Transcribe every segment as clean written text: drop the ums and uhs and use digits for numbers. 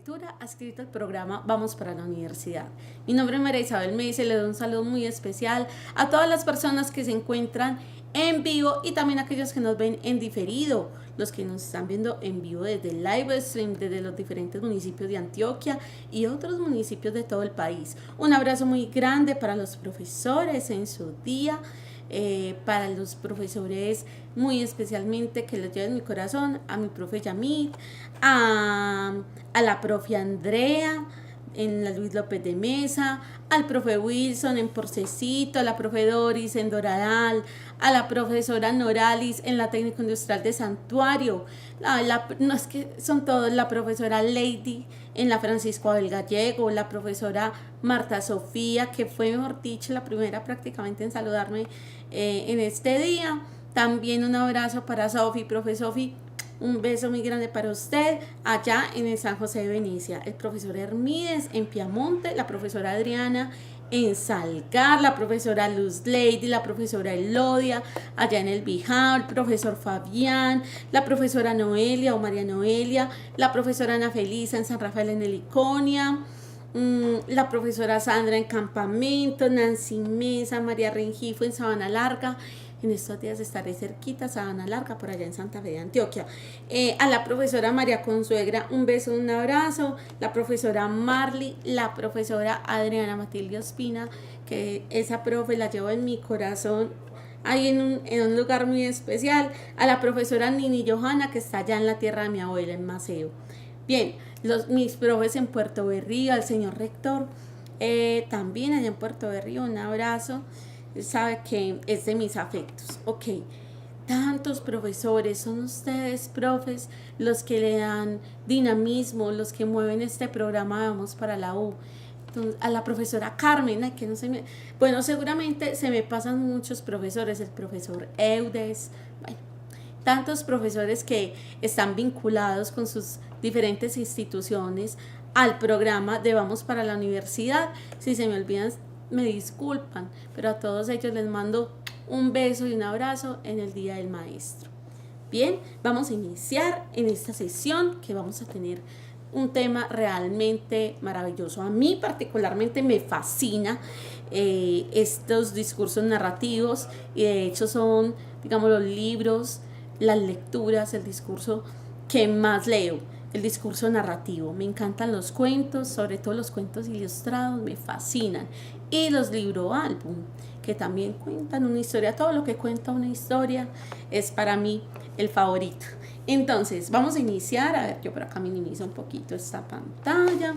Lectura ha escrito el programa Vamos para la Universidad. Mi nombre es María Isabel Mesa y le doy un saludo muy especial a todas las personas que se encuentran en vivo y también a aquellos que nos ven en diferido, los que nos están viendo en vivo desde el live stream, desde los diferentes municipios de Antioquia y otros municipios de todo el país. Un abrazo muy grande para los profesores en su día. Para los profesores muy especialmente que les llevo en mi corazón, a mi profe Yamit, a la profe Andrea en la Luis López de Mesa, al profe Wilson en Porcecito, a la profe Doris en Doradal, a la profesora Noralis en la Técnico Industrial de Santuario, no es que son todos, la profesora Lady en la Francisco Abel Gallego, la profesora Marta Sofía, que fue, mejor dicho, la primera prácticamente en saludarme en este día. También un abrazo para Sofi, profe Sofi, un beso muy grande para usted allá en el San José de Venecia. El profesor Hermídez en Piamonte, la profesora Adriana en Salgar, la profesora Luz Lady, la profesora Elodia allá en el Bijao, el profesor Fabián, la profesora Noelia o María Noelia, la profesora Ana Felisa en San Rafael en el Iconia, la profesora Sandra en Campamento, Nancy Mesa, María Rengifo en Sabana Larga. En estos días estaré cerquita, Sabana Larga, por allá en Santa Fe de Antioquia. A la profesora María Consuegra, un beso, un abrazo. La profesora Marley, la profesora Adriana Matilde Ospina, que esa profe la llevo en mi corazón, ahí en un lugar muy especial. A la profesora Nini Johanna, que está allá en la tierra de mi abuela, en Maceo. Bien, mis profes en Puerto Berrío, al señor rector, también allá en Puerto Berrío, un abrazo. Sabe que es de mis afectos. Ok, tantos profesores, son ustedes, profes, los que le dan dinamismo, los que mueven este programa Vamos para la U. Entonces, a la profesora Carmen, ay, que no se me... Bueno, seguramente se me pasan muchos profesores, el profesor Eudes, bueno, tantos profesores que están vinculados con sus diferentes instituciones al programa de Vamos para la Universidad. Si se me olvidan, me disculpan, pero a todos ellos les mando un beso y un abrazo en el Día del Maestro. Bien, vamos a iniciar en esta sesión que vamos a tener un tema realmente maravilloso. A mí particularmente me fascina estos discursos narrativos y de hecho son, digamos, los libros, las lecturas, el discurso que más leo. El discurso narrativo, me encantan los cuentos, sobre todo los cuentos ilustrados, me fascinan, y los libro álbum, que también cuentan una historia. Todo lo que cuenta una historia es para mí el favorito. Entonces, vamos a iniciar. A ver, yo por acá minimizo un poquito esta pantalla.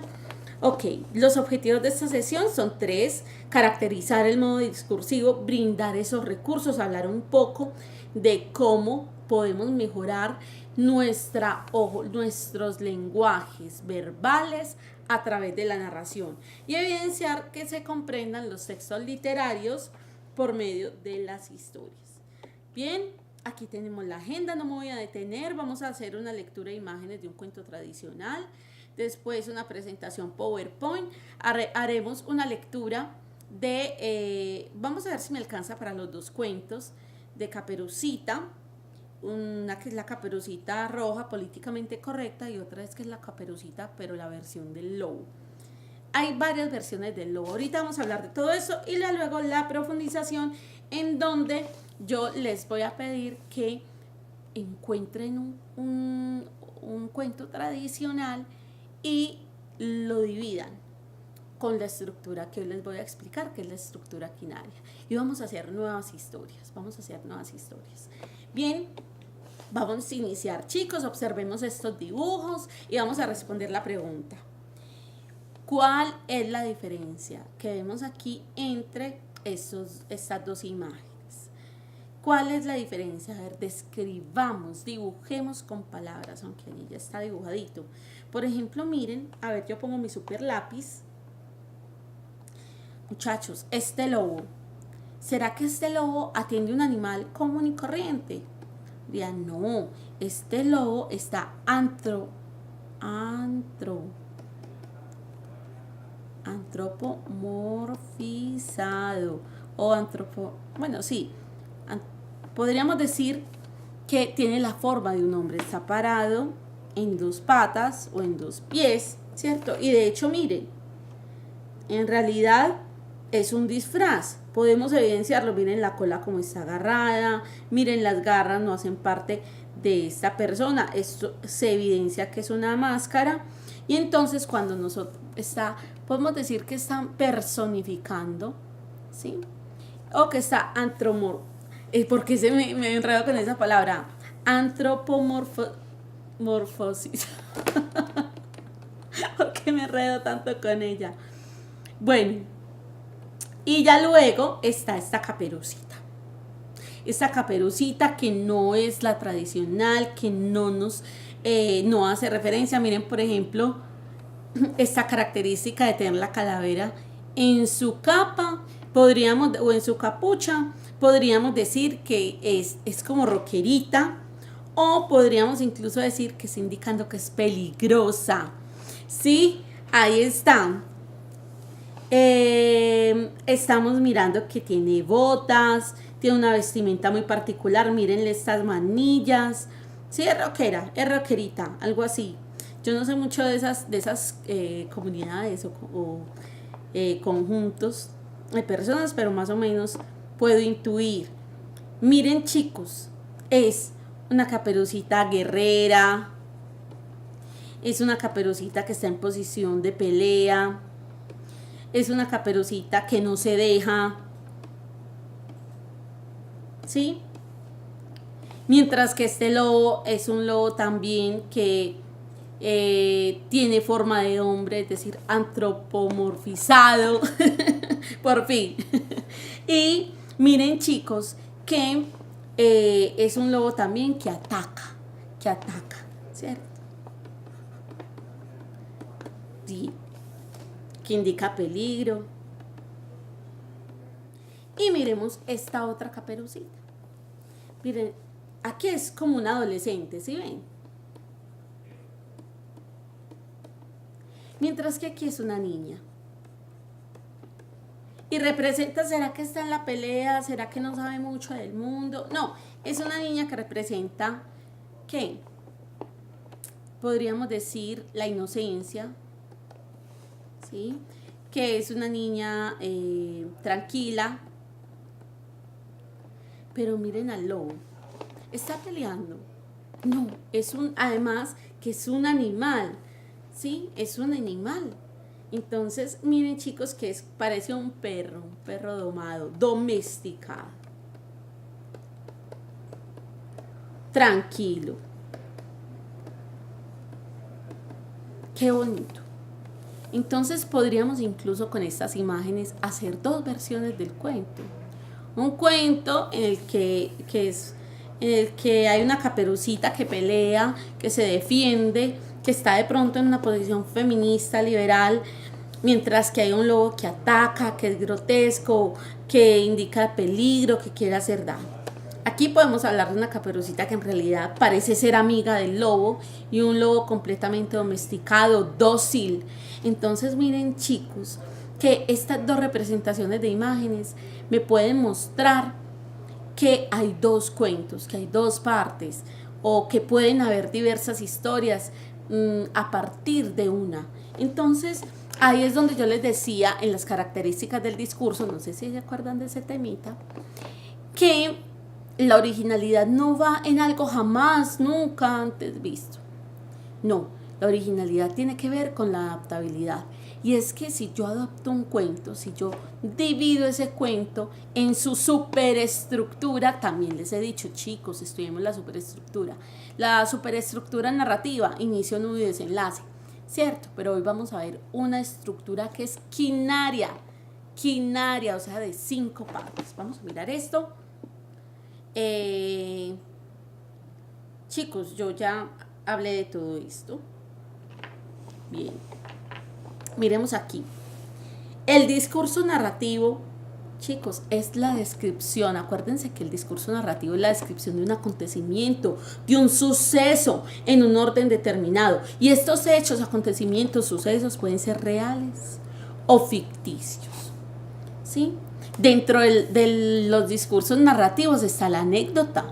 Ok, los objetivos de esta sesión son 3: caracterizar el modo discursivo, brindar esos recursos, hablar un poco de cómo podemos mejorar nuestros lenguajes verbales a través de la narración y evidenciar que se comprendan los textos literarios por medio de las historias. Bien, aquí tenemos la agenda, no me voy a detener, vamos a hacer una lectura de imágenes de un cuento tradicional, después una presentación PowerPoint, haremos una lectura de, vamos a ver si me alcanza para los 2 cuentos, de Caperucita, una que es la Caperucita roja, políticamente correcta, y otra es que es la Caperucita, pero la versión del lobo. Hay varias versiones del lobo. Ahorita vamos a hablar de todo eso y luego la profundización, en donde yo les voy a pedir que encuentren un cuento tradicional y lo dividan con la estructura que hoy les voy a explicar, que es la estructura quinaria. Y vamos a hacer nuevas historias. Bien, vamos a iniciar, chicos. Observemos estos dibujos y vamos a responder la pregunta. ¿Cuál es la diferencia que vemos aquí entre estas 2 imágenes? ¿Cuál es la diferencia? A ver, describamos, dibujemos con palabras, aunque ahí ya está dibujadito. Por ejemplo, miren, a ver, yo pongo mi super lápiz. Muchachos, este lobo, ¿será que este lobo atiende un animal común y corriente? Dirían, no, este lobo está antropomorfizado o bueno, sí, podríamos decir que tiene la forma de un hombre, está parado en dos patas o en dos pies, ¿cierto? Y de hecho, miren, en realidad es un disfraz. Podemos evidenciarlo. Miren la cola como está agarrada. Miren las garras no hacen parte de esta persona. Esto se evidencia que es una máscara. Y entonces cuando nosotros podemos decir que están personificando, ¿sí? O que está ¿por qué me enredo con esa palabra? Antropomorfosis. ¿Por qué me enredo tanto con ella? Bueno, y ya luego está esta caperucita. Esta caperucita que no es la tradicional, que no hace referencia. Miren, por ejemplo, esta característica de tener la calavera en su capa, o en su capucha, podríamos decir que es como rockerita, o podríamos incluso decir que está indicando que es peligrosa. Sí, ahí está. Estamos mirando que tiene botas, tiene una vestimenta muy particular. Mírenle estas manillas. Sí, es rockerita, algo así. Yo no sé mucho de esas comunidades o conjuntos de personas, pero más o menos puedo intuir. Miren, chicos, es una caperucita guerrera, es una caperucita que está en posición de pelea, es una caperucita que no se deja, ¿sí? Mientras que este lobo es un lobo también que tiene forma de hombre, es decir, antropomorfizado, por fin. Y miren, chicos, que es un lobo también que ataca, ¿cierto? Sí, que indica peligro. Y miremos esta otra caperucita. Miren, aquí es como un adolescente, ¿sí ven? Mientras que aquí es una niña. Y representa, ¿será que está en la pelea? ¿Será que no sabe mucho del mundo? No, es una niña que representa, ¿qué? Podríamos decir la inocencia, ¿sí? Que es una niña tranquila. Pero miren al lobo. ¿Está peleando? No, además que es un animal, ¿sí? Es un animal. Entonces, miren, chicos, que parece un perro domado, domesticado. Tranquilo. Qué bonito. Entonces, podríamos incluso con estas imágenes hacer dos versiones del cuento. Un cuento en el que hay una caperucita que pelea, que se defiende, que está de pronto en una posición feminista, liberal, mientras que hay un lobo que ataca, que es grotesco, que indica peligro, que quiere hacer daño. Aquí podemos hablar de una caperucita que en realidad parece ser amiga del lobo y un lobo completamente domesticado, dócil. Entonces miren, chicos, que estas dos representaciones de imágenes me pueden mostrar que hay dos cuentos, que hay dos partes, o que pueden haber diversas historias a partir de una. Entonces, ahí es donde yo les decía en las características del discurso, no sé si se acuerdan de ese temita, que la originalidad no va en algo jamás, nunca antes visto. No, la originalidad tiene que ver con la adaptabilidad. Y es que si yo adapto un cuento, si yo divido ese cuento en su superestructura, también les he dicho, chicos, estudiemos la superestructura. La superestructura narrativa, inicio, nudo y desenlace, ¿cierto? Pero hoy vamos a ver una estructura que es quinaria, o sea, de 5 partes. Vamos a mirar esto. Chicos, yo ya hablé de todo esto. Bien. Miremos aquí. El discurso narrativo, chicos, es la descripción. Acuérdense que el discurso narrativo es la descripción de un acontecimiento, de un suceso en un orden determinado. Y estos hechos, acontecimientos, sucesos pueden ser reales o ficticios, ¿sí? Dentro de los discursos narrativos está la anécdota,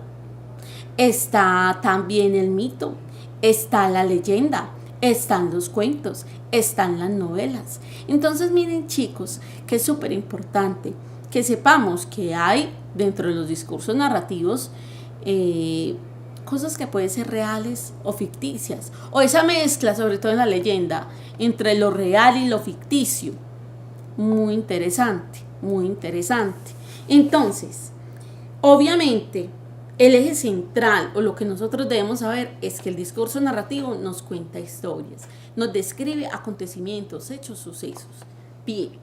está también el mito, está la leyenda, están los cuentos, están las novelas. Entonces miren chicos, que es súper importante que sepamos que hay dentro de los discursos narrativos cosas que pueden ser reales o ficticias, o esa mezcla, sobre todo en la leyenda, entre lo real y lo ficticio. Muy interesante, muy interesante. Entonces, obviamente, el eje central o lo que nosotros debemos saber es que el discurso narrativo nos cuenta historias, nos describe acontecimientos, hechos, sucesos. Bien,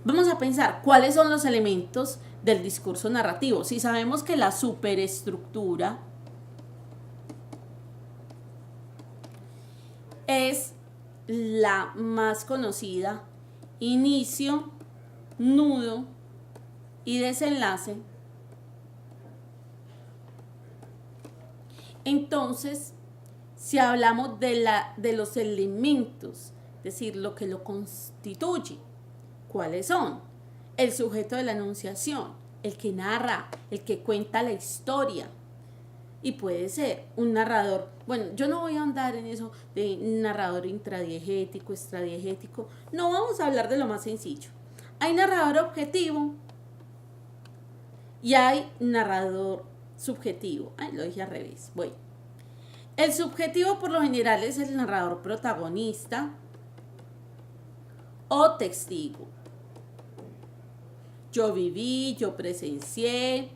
vamos a pensar cuáles son los elementos del discurso narrativo. Si sabemos que la superestructura es la más conocida, inicio, nudo y desenlace, entonces si hablamos de los elementos, es decir, lo que lo constituye, ¿cuáles son? El sujeto de la enunciación, el que narra, el que cuenta la historia. Y puede ser un narrador, bueno, yo no voy a andar en eso de narrador intradiegético, extradiegético, no, vamos a hablar de lo más sencillo. Hay narrador objetivo y hay narrador subjetivo. Ay, lo dije al revés. Bueno, el subjetivo por lo general es el narrador protagonista o testigo. Yo viví, yo presencié,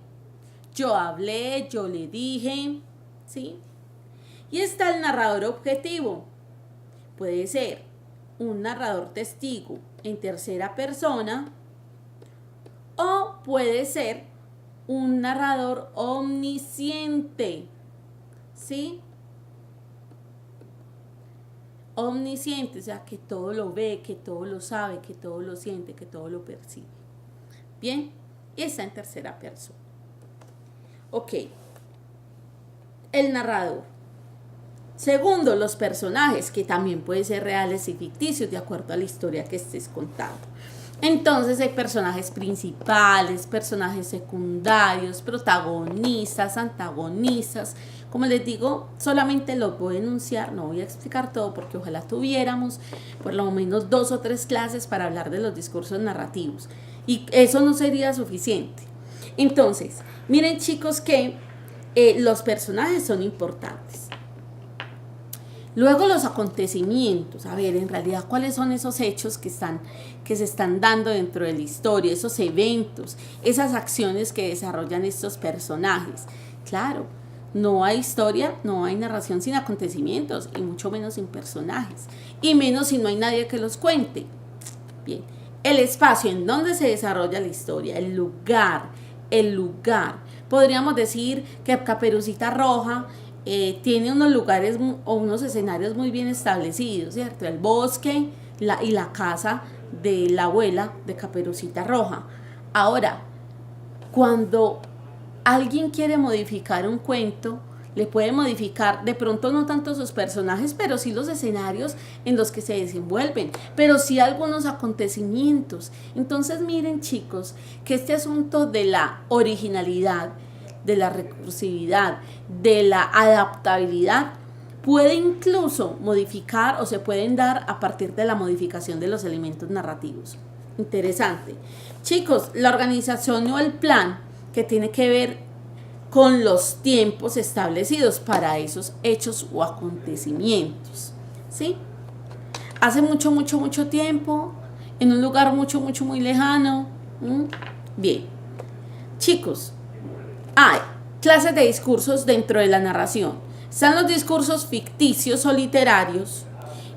yo hablé, yo le dije, ¿sí? Y está el narrador objetivo. Puede ser un narrador testigo en tercera persona o puede ser un narrador omnisciente, ¿sí? Omnisciente, o sea, que todo lo ve, que todo lo sabe, que todo lo siente, que todo lo percibe. Bien, y está en tercera persona. Ok, el narrador. Segundo, los personajes, que también pueden ser reales y ficticios de acuerdo a la historia que estés contando. Entonces hay personajes principales, personajes secundarios, protagonistas, antagonistas. Como les digo, solamente los voy a enunciar, no voy a explicar todo porque ojalá tuviéramos por lo menos 2 o 3 clases para hablar de los discursos narrativos. Y eso no sería suficiente. Entonces, miren chicos que los personajes son importantes. Luego los acontecimientos, a ver, en realidad, ¿cuáles son esos hechos que se están dando dentro de la historia? Esos eventos, esas acciones que desarrollan estos personajes. Claro, no hay historia, no hay narración sin acontecimientos, y mucho menos sin personajes, y menos si no hay nadie que los cuente. Bien, el espacio en donde se desarrolla la historia, el lugar. Podríamos decir que Caperucita Roja tiene unos lugares o unos escenarios muy bien establecidos, ¿cierto? El bosque y la casa de la abuela de Caperucita Roja. Ahora, cuando alguien quiere modificar un cuento, le puede modificar de pronto no tanto sus personajes, pero sí los escenarios en los que se desenvuelven, pero sí algunos acontecimientos. Entonces miren chicos, que este asunto de la originalidad, de la recursividad, de la adaptabilidad, puede incluso modificar o se pueden dar a partir de la modificación de los elementos narrativos. Interesante. Chicos, la organización o el plan que tiene que ver con los tiempos establecidos para esos hechos o acontecimientos, ¿sí? Hace mucho tiempo, en un lugar muy lejano. Bien, chicos, hay clases de discursos dentro de la narración. Están los discursos ficticios o literarios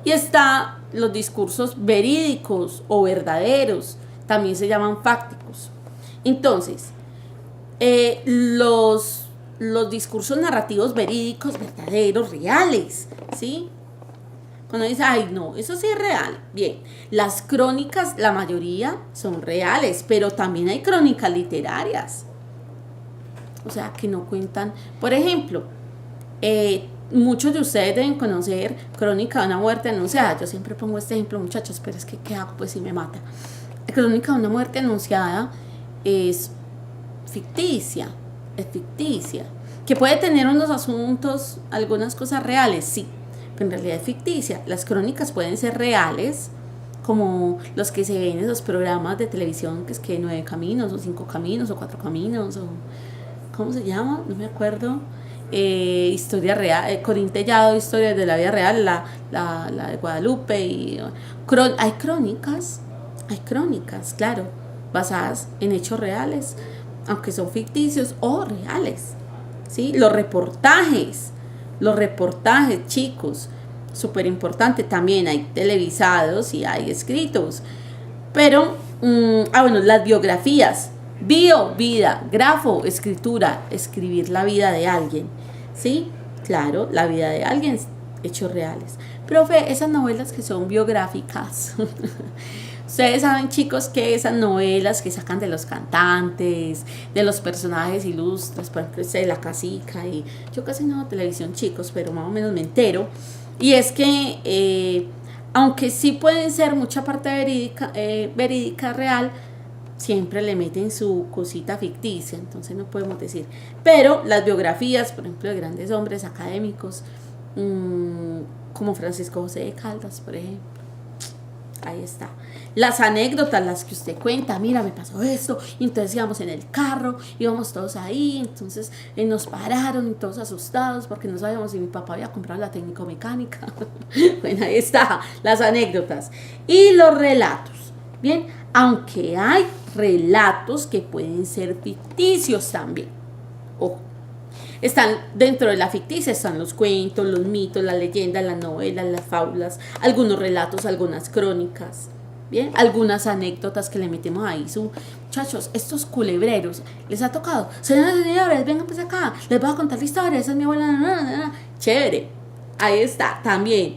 y están los discursos verídicos o verdaderos, también se llaman fácticos. Entonces, los discursos narrativos verídicos, verdaderos, reales, ¿sí? Cuando dice, ay no, eso sí es real. Bien, las crónicas, la mayoría son reales, pero también hay crónicas literarias. O sea, que no cuentan. Por ejemplo, muchos de ustedes deben conocer Crónica de una muerte anunciada. Yo siempre pongo este ejemplo, muchachos, pero es que ¿qué hago? Pues si me mata. Crónica de una muerte anunciada es ficticia. que puede tener unos asuntos, algunas cosas reales, sí, pero en realidad es ficticia. Las crónicas pueden ser reales, como los que se ven en esos programas de televisión, que es que 9 caminos, o 5 caminos, o 4 caminos, o ¿cómo se llama? No me acuerdo. Historia real, Corín Tellado, historias de la vida real, la de Guadalupe, y hay crónicas, claro, basadas en hechos reales, aunque son ficticios o reales, ¿sí? Los reportajes, chicos, súper importante, también hay televisados y hay escritos, pero, bueno, las biografías, vida, grafo, escritura, escribir la vida de alguien, ¿sí? Claro, la vida de alguien, hechos reales. Profe, esas novelas que son biográficas, ustedes saben, chicos, que esas novelas que sacan de los cantantes, de los personajes ilustres, por ejemplo, de La Casica, y yo casi no veo televisión, chicos, pero más o menos me entero, y es que, aunque sí pueden ser mucha parte verídica real, siempre le meten su cosita ficticia, entonces no podemos decir. Pero las biografías, por ejemplo, de grandes hombres académicos, como Francisco José de Caldas, por ejemplo, ahí está. Las anécdotas, las que usted cuenta, mira, me pasó esto, y entonces íbamos en el carro, íbamos todos ahí, entonces nos pararon y todos asustados porque no sabíamos si mi papá había comprado la técnico-mecánica. Bueno, ahí está, las anécdotas. Y los relatos, bien, aunque hay relatos que pueden ser ficticios también. Ojo, están dentro de la ficticia, están los cuentos, los mitos, las leyendas, las novelas, las fábulas, algunos relatos, algunas crónicas, bien, algunas anécdotas que le metemos ahí. Muchachos, estos culebreros, ¿les ha tocado? Señoras y señores, vengan pues acá, les voy a contar la historia, esa es mi abuela, chévere, ahí está, también,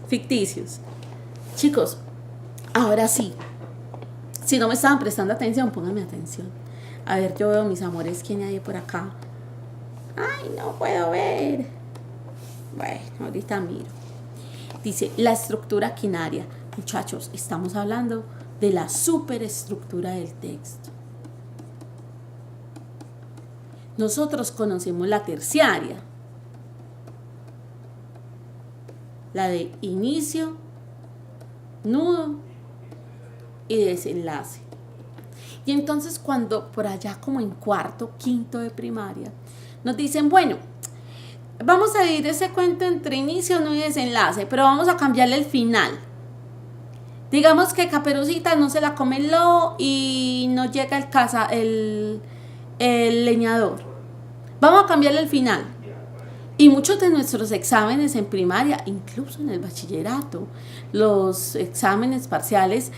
ficticios. Chicos, ahora sí, si no me estaban prestando atención, pónganme atención. A ver, yo veo, mis amores, ¿quién hay por acá? Ay, no puedo ver. Bueno, ahorita miro. Dice, la estructura quinaria. Muchachos, estamos hablando de la superestructura del texto. Nosotros conocemos la terciaria, la de inicio, nudo y desenlace. Y entonces, cuando por allá como en cuarto, quinto de primaria, nos dicen, bueno, vamos a dividir ese cuento entre inicio, nudo y desenlace, pero vamos a cambiarle el final. Digamos que Caperucita no se la come el lobo y no llega el leñador. Vamos a cambiarle el final. Y muchos de nuestros exámenes en primaria, incluso en el bachillerato, los exámenes parciales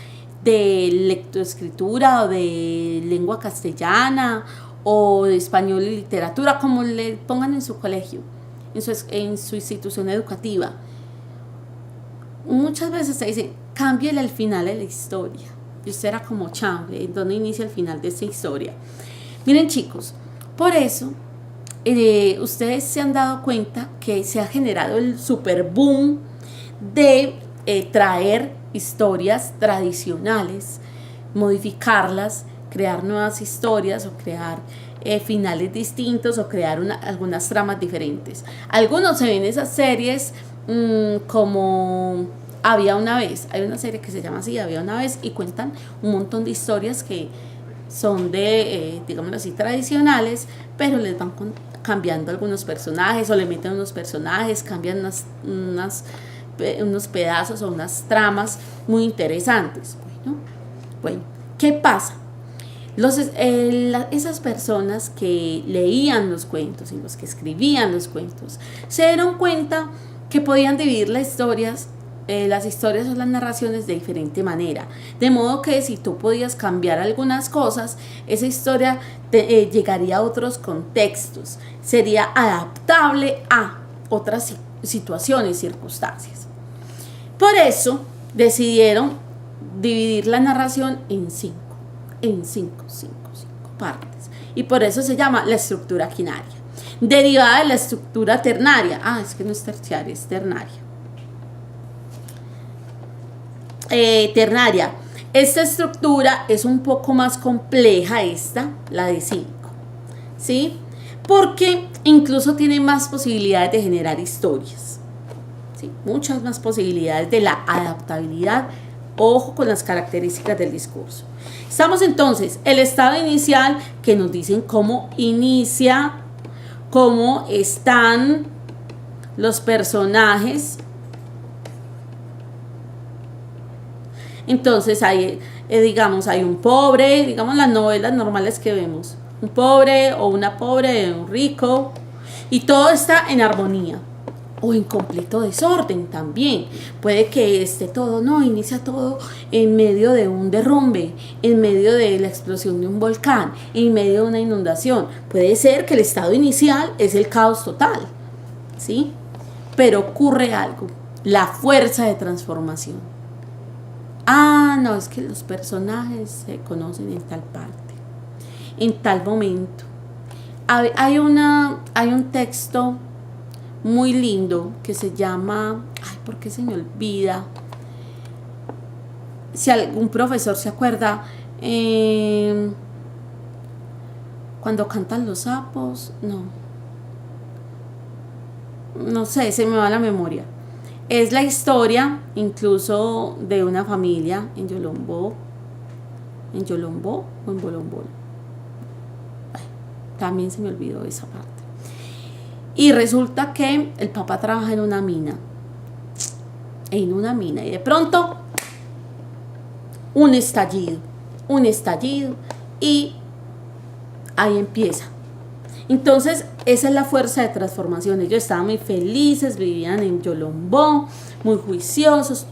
de lectoescritura o de lengua castellana o de español y literatura, como le pongan en su colegio, en su institución educativa, muchas veces se dice, cámbiale el final de la historia. Y usted era como, chambre, ¿dónde inicia el final de esta historia? Miren, chicos, por eso ustedes se han dado cuenta que se ha generado el super boom de traer historias tradicionales, modificarlas, crear nuevas historias o crear finales distintos o crear algunas tramas diferentes. Algunos se ven esas series como Había una vez. Hay una serie que se llama así, Había una vez, y cuentan un montón de historias que son de, digámoslo así, tradicionales, pero les van cambiando algunos personajes o le meten unos personajes, cambian unos pedazos o unas tramas muy interesantes. Bueno, ¿qué pasa? Esas personas que leían los cuentos y los que escribían los cuentos se dieron cuenta que podían dividir las historias o las narraciones de diferente manera, de modo que si tú podías cambiar algunas cosas, esa historia llegaría a otros contextos, sería adaptable a otras situaciones, circunstancias. Por eso decidieron dividir la narración en cinco partes, y por eso se llama la estructura quinaria, derivada de la estructura ternaria. Es que no es terciaria, es ternaria. Ternaria. Esta estructura es un poco más compleja, la de 5, ¿sí? porque incluso tiene más posibilidades de generar historias, ¿sí? Muchas más posibilidades de la adaptabilidad. Ojo con las características del discurso. Estamos entonces, el estado inicial, que nos dicen cómo inicia, cómo están los personajes. Entonces hay, digamos, hay un pobre, digamos las novelas normales que vemos, un pobre o una pobre, un rico, y todo está en armonía. O en completo desorden también. Puede que esté todo, no, inicia todo en medio de un derrumbe, en medio de la explosión de un volcán, en medio de una inundación. Puede ser que el estado inicial es el caos total, ¿sí? Pero ocurre algo, la fuerza de transformación. Ah, no, es que los personajes se conocen en tal parte, en tal momento. Hay un texto muy lindo que se llama, ay, ¿por qué se me olvida? Si algún profesor se acuerda, cuando cantan los sapos, no sé, se me va la memoria. Es la historia incluso de una familia en Yolombó o en Bolombolo. Ay, también se me olvidó esa parte. Y resulta que el papá trabaja en una mina. Y de pronto un estallido. Y ahí empieza. Entonces, esa es la fuerza de transformación. Ellos estaban muy felices, vivían en Yolombó, muy juiciosos,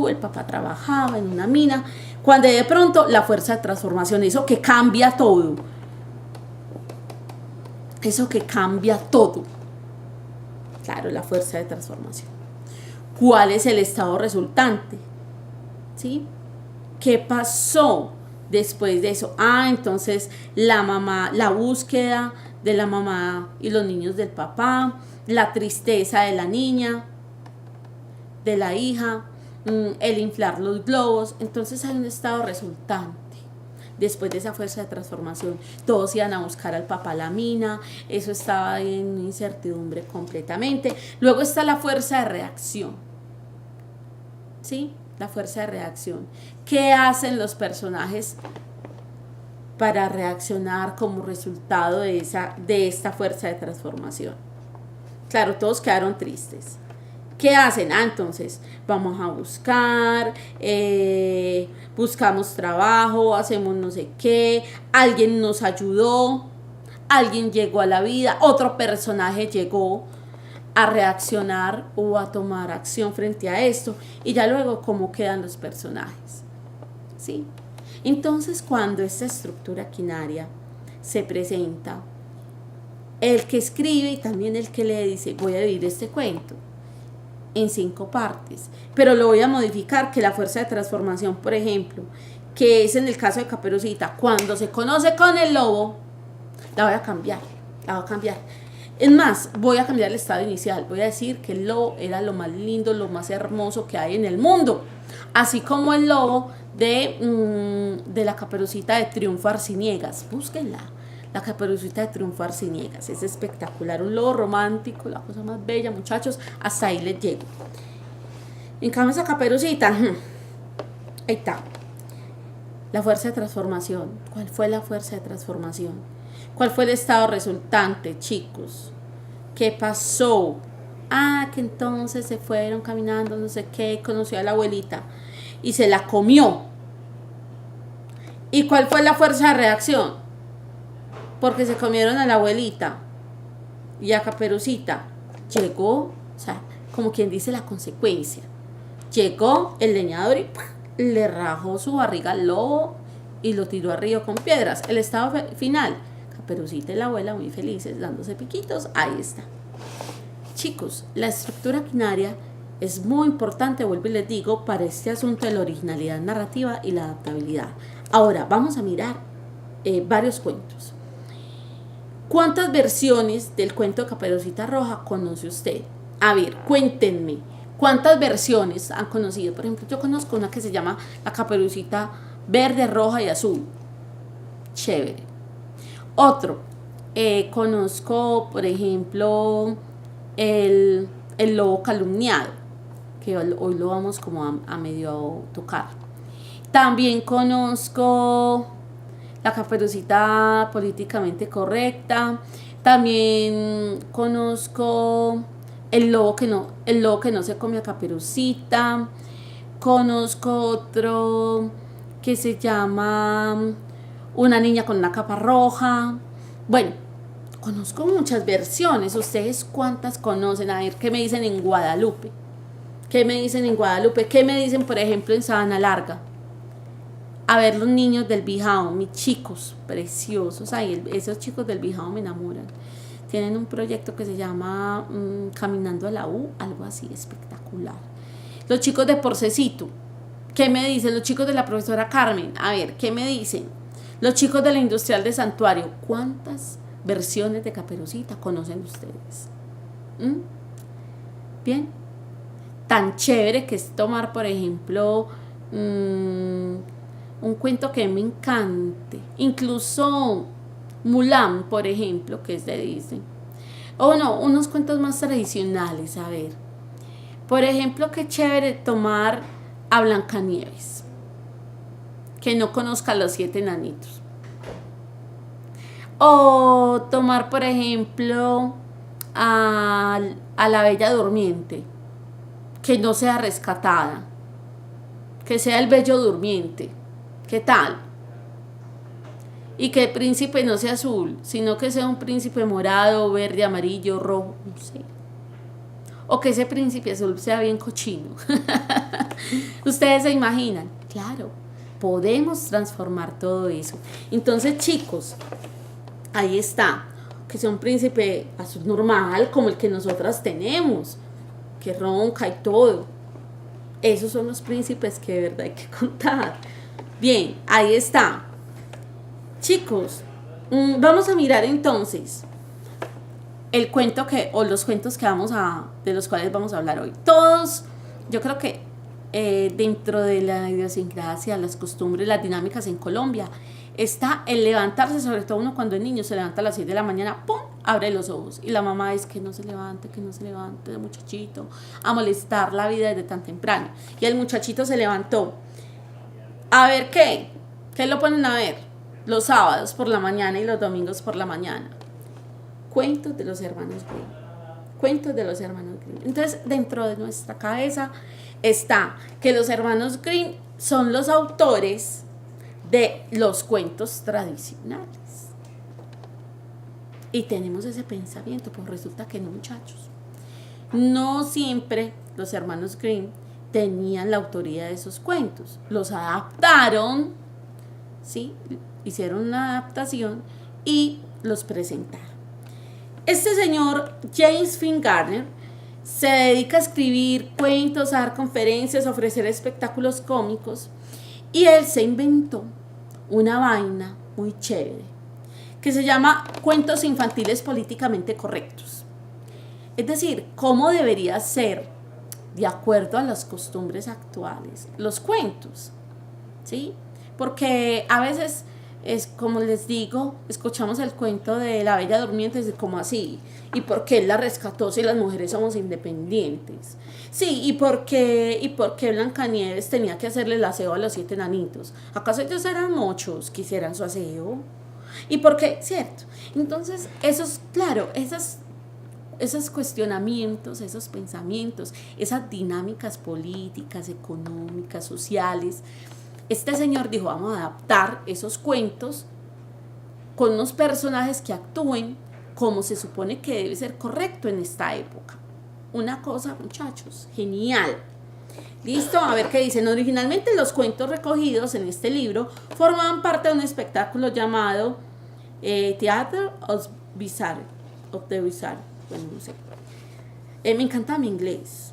el papá trabajaba en una mina. Cuando de pronto la fuerza de transformación, eso que cambia todo. Claro, la fuerza de transformación. ¿Cuál es el estado resultante? ¿Sí? ¿Qué pasó después de eso? Entonces la mamá, la búsqueda de la mamá y los niños del papá, la tristeza de la niña, de la hija, el inflar los globos. Entonces hay un estado resultante. Después de esa fuerza de transformación, todos iban a buscar al papá a la mina, eso estaba en incertidumbre completamente. Luego está la fuerza de reacción, ¿sí? La fuerza de reacción. ¿Qué hacen los personajes para reaccionar como resultado de esta fuerza de transformación? Claro, todos quedaron tristes. ¿Qué hacen? Entonces vamos a buscar, buscamos trabajo, hacemos no sé qué, alguien nos ayudó, alguien llegó a la vida, otro personaje llegó a reaccionar o a tomar acción frente a esto, y ya luego cómo quedan los personajes, ¿sí? Entonces, cuando esta estructura quinaria se presenta, el que escribe y también el que lee dice, voy a dividir este cuento en 5 partes, pero lo voy a modificar, que la fuerza de transformación, por ejemplo, que es en el caso de Caperucita, cuando se conoce con el lobo, la voy a cambiar. Es más, voy a cambiar el estado inicial, voy a decir que el lobo era lo más lindo, lo más hermoso que hay en el mundo, así como el lobo de la Caperucita de Triunfo Arciniegas. Búsquenla, la Caperucita de Triunfo Arciniegas, es espectacular, un lobo romántico, la cosa más bella, muchachos, hasta ahí les llego. En cambio esa Caperucita, ahí está, la fuerza de transformación. ¿Cuál fue la fuerza de transformación? ¿Cuál fue el estado resultante, chicos? ¿Qué pasó? Que entonces se fueron caminando, no sé qué, conoció a la abuelita y se la comió. ¿Y cuál fue la fuerza de reacción? Porque se comieron a la abuelita y a Caperucita. Llegó, o sea, como quien dice, la consecuencia. Llegó el leñador y le rajó su barriga al lobo y lo tiró al río con piedras. El estado final, Caperucita y la abuela muy felices, dándose piquitos, ahí está. Chicos, la estructura quinaria es muy importante, vuelvo y les digo, para este asunto de la originalidad narrativa y la adaptabilidad. Ahora, vamos a mirar varios cuentos. ¿Cuántas versiones del cuento de Caperucita Roja conoce usted? A ver, cuéntenme, ¿cuántas versiones han conocido? Por ejemplo, yo conozco una que se llama La Caperucita Verde, Roja y Azul. Chévere. Otro, Conozco, por ejemplo, el lobo calumniado, que hoy lo vamos como a medio tocar. También conozco la Caperucita políticamente correcta. También conozco el lobo que no se come a Caperucita. Conozco otro que se llama Una niña con una capa roja. Bueno, conozco muchas versiones. ¿Ustedes cuántas conocen? A ver, ¿qué me dicen en Guadalupe? ¿Qué me dicen en Guadalupe? ¿Qué me dicen, por ejemplo, en Sabana Larga? A ver, los niños del Bijao, mis chicos preciosos. Ay, esos chicos del Bijao me enamoran. Tienen un proyecto que se llama Caminando a la U, algo así espectacular. Los chicos de Porcecito, ¿qué me dicen? Los chicos de la profesora Carmen, a ver, ¿qué me dicen? Los chicos de la Industrial de Santuario, ¿cuántas versiones de Caperucita conocen ustedes? Bien, tan chévere que es tomar, por ejemplo, un cuento que me encante, incluso Mulan, por ejemplo, que es de Disney, o no, unos cuentos más tradicionales. A ver, por ejemplo, qué chévere tomar a Blancanieves, que no conozca a los 7 enanitos, o tomar, por ejemplo, a la Bella Durmiente, que no sea rescatada, que sea el Bello Durmiente. ¿Qué tal? Y que el príncipe no sea azul, sino que sea un príncipe morado, verde, amarillo, rojo, no sé. O que ese príncipe azul sea bien cochino. Ustedes se imaginan. Claro, podemos transformar todo eso. Entonces, chicos, ahí está. Que sea un príncipe azul normal, como el que nosotras tenemos, que ronca y todo. Esos son los príncipes que de verdad hay que contar. Bien, ahí está. Chicos, vamos a mirar entonces el cuento o los cuentos de los cuales vamos a hablar hoy. Todos, yo creo que dentro de la idiosincrasia, las costumbres, las dinámicas en Colombia, está el levantarse, sobre todo uno cuando es niño se levanta a las 6 de la mañana, ¡pum!, abre los ojos. Y la mamá es que no se levante, el muchachito, a molestar la vida desde tan temprano. Y el muchachito se levantó. A ver, ¿qué lo ponen a ver? Los sábados por la mañana y los domingos por la mañana. Cuentos de los hermanos Grimm. Entonces, dentro de nuestra cabeza está que los hermanos Grimm son los autores de los cuentos tradicionales. Y tenemos ese pensamiento, pues resulta que no, muchachos. No siempre los hermanos Grimm tenían la autoría de esos cuentos. Los adaptaron, ¿sí? Hicieron una adaptación y los presentaron. Este señor James Finn Gardner se dedica a escribir cuentos, a dar conferencias, a ofrecer espectáculos cómicos, y él se inventó una vaina muy chévere que se llama cuentos infantiles políticamente correctos. Es decir, cómo debería ser, de acuerdo a las costumbres actuales, los cuentos, ¿sí? Porque a veces, es como les digo, escuchamos el cuento de la Bella Durmiente, es como así, ¿y por qué él la rescató si las mujeres somos independientes? Sí, ¿y por qué Blancanieves tenía que hacerle el aseo a los 7 enanitos? ¿Acaso ellos eran mochos que hicieran su aseo? ¿Y por qué? Cierto. Entonces, esos cuestionamientos, esos pensamientos, esas dinámicas políticas, económicas, sociales, este señor dijo, vamos a adaptar esos cuentos con unos personajes que actúen como se supone que debe ser correcto en esta época. Una cosa, muchachos, genial. Listo, a ver qué dicen. Originalmente los cuentos recogidos en este libro formaban parte de un espectáculo llamado Theatre of the Bizarre. Bueno, no sé. Me encanta mi inglés.